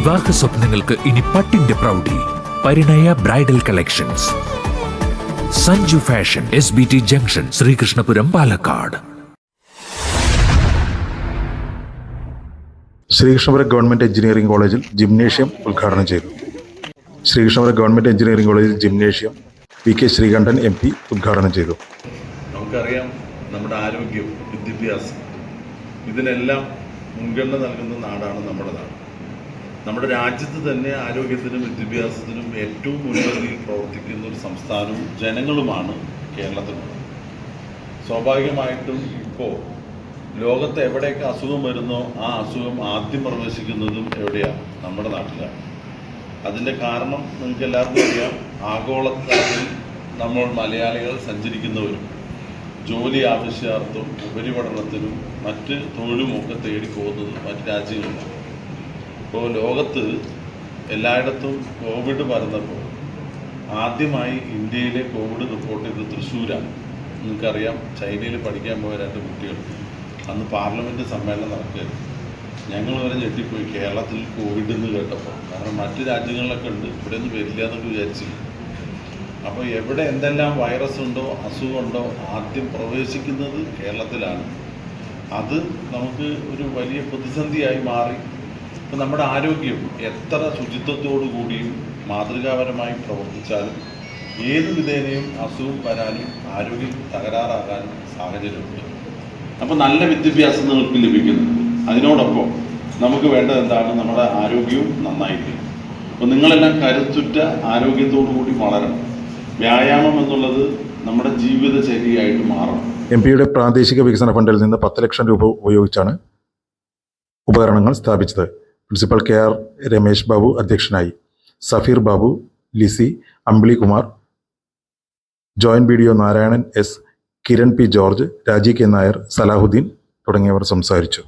വിവാഹ സ്വപ്നങ്ങൾക്ക് ഇനി പട്ടിന്റെ പ്രൗഢി. Parinaya bridal collections, Sanju fashion, SBT junction, Sreekrishnapuram, Palakkad. Sreekrishnapuram government engineering കോളേജിൽ ജിംനേഷ്യം ഉദ്ഘാടനം ചെയ്തു. ശ്രീകൃഷ്ണപുരം ഗവൺമെൻറ് എഞ്ചിനീയറിംഗ് കോളേജിൽ ജിംനേഷ്യം PK ശ്രീകണ്ഠൻ MP ഉദ്ഘാടനം ചെയ്തു. നമുക്കറിയാം, നമ്മുടെ ആരോഗ്യം, വിദ്യാഭ്യാസം, ഇതിനെല്ലാം മുൻഗണന നൽകുന്ന നാടാണ് നമ്മുടെ നാട്. നമ്മുടെ രാജ്യത്ത് തന്നെ ആരോഗ്യത്തിനും വിദ്യാഭ്യാസത്തിനും ഏറ്റവും മുൻപന്തിയിൽ പ്രവർത്തിക്കുന്ന ഒരു സംസ്ഥാനവും ജനങ്ങളുമാണ് കേരളത്തിലുള്ളത്. സ്വാഭാവികമായിട്ടും ഇപ്പോൾ ലോകത്ത് എവിടെയൊക്കെ അസുഖം വരുന്നോ ആ അസുഖം ആദ്യം പ്രവേശിക്കുന്നതും എവിടെയാണ്? നമ്മുടെ നാട്ടിലാണ്. അതിൻ്റെ കാരണം നിങ്ങൾക്ക് എല്ലാവർക്കും അറിയാം. ആഗോളതലത്തിൽ നമ്മൾ മലയാളികൾ സഞ്ചരിക്കുന്നവരും ജോലി ആവശ്യാർത്ഥം, ഉപരിപഠനത്തിനും മറ്റ് തൊഴിലുമൊക്കെ തേടിപ്പോകുന്നത് മറ്റ് രാജ്യങ്ങളിലാണ്. ഇപ്പോൾ ലോകത്ത് എല്ലായിടത്തും കോവിഡ് പരന്നപ്പോൾ ആദ്യമായി ഇന്ത്യയിലെ കോവിഡ് റിപ്പോർട്ട് ചെയ്തത് തൃശ്ശൂരാണ്. നിങ്ങൾക്കറിയാം, ചൈനയിൽ പഠിക്കാൻ പോയ 2 കുട്ടികൾ അന്ന് പാർലമെൻറ്റ് സമ്മേളനം നടക്കുകയായിരുന്നു. ഞങ്ങൾ വരെ ഞെട്ടിപ്പോയി കേരളത്തിൽ കോവിഡ് എന്ന് കേട്ടപ്പോൾ. കാരണം മറ്റ് രാജ്യങ്ങളിലൊക്കെ ഉണ്ട്, ഇവിടെ ഒന്നും വരില്ല എന്നൊക്കെ വിചാരിച്ചില്ല. അപ്പോൾ എവിടെ എന്തെല്ലാം വൈറസ് ഉണ്ടോ, അസുഖമുണ്ടോ, ആദ്യം പ്രവേശിക്കുന്നത് കേരളത്തിലാണ്. അത് നമുക്ക് ഒരു വലിയ പ്രതിസന്ധിയായി മാറി. ഇപ്പം നമ്മുടെ ആരോഗ്യം എത്ര ശുചിത്വത്തോടു കൂടിയും മാതൃകാപരമായി പ്രവർത്തിച്ചാലും ഏത് വിധേനയും അസുഖം വരാനും ആരോഗ്യം തകരാറാകാനും സാഹചര്യമുണ്ട്. അപ്പോൾ നല്ല വിദ്യാഭ്യാസം നിങ്ങൾക്ക് ലഭിക്കുന്നു. അതിനോടൊപ്പം നമുക്ക് വേണ്ടത് എന്താണ്? നമ്മുടെ ആരോഗ്യവും നന്നായിരിക്കും. അപ്പോൾ നിങ്ങളെല്ലാം കരുത്തുറ്റ ആരോഗ്യത്തോടു കൂടി വളരണം. വ്യായാമം എന്നുള്ളത് നമ്മുടെ ജീവിതചര്യയായിട്ട് മാറണം. MPയുടെ പ്രാദേശിക വികസന ഫണ്ടിൽ നിന്ന് 10 ലക്ഷം രൂപ ഉപയോഗിച്ചാണ് ഉപകരണങ്ങൾ സ്ഥാപിച്ചത്. പ്രിൻസിപ്പൽ KR രമേശ് ബാബു അധ്യക്ഷനായി. Safeer Babu, Lissy, Ambili Kumar, joint BDO Narayanan S, Kiran P George, Raji K Nair, Salahuddin തുടങ്ങിയവർ സംസാരിച്ചു.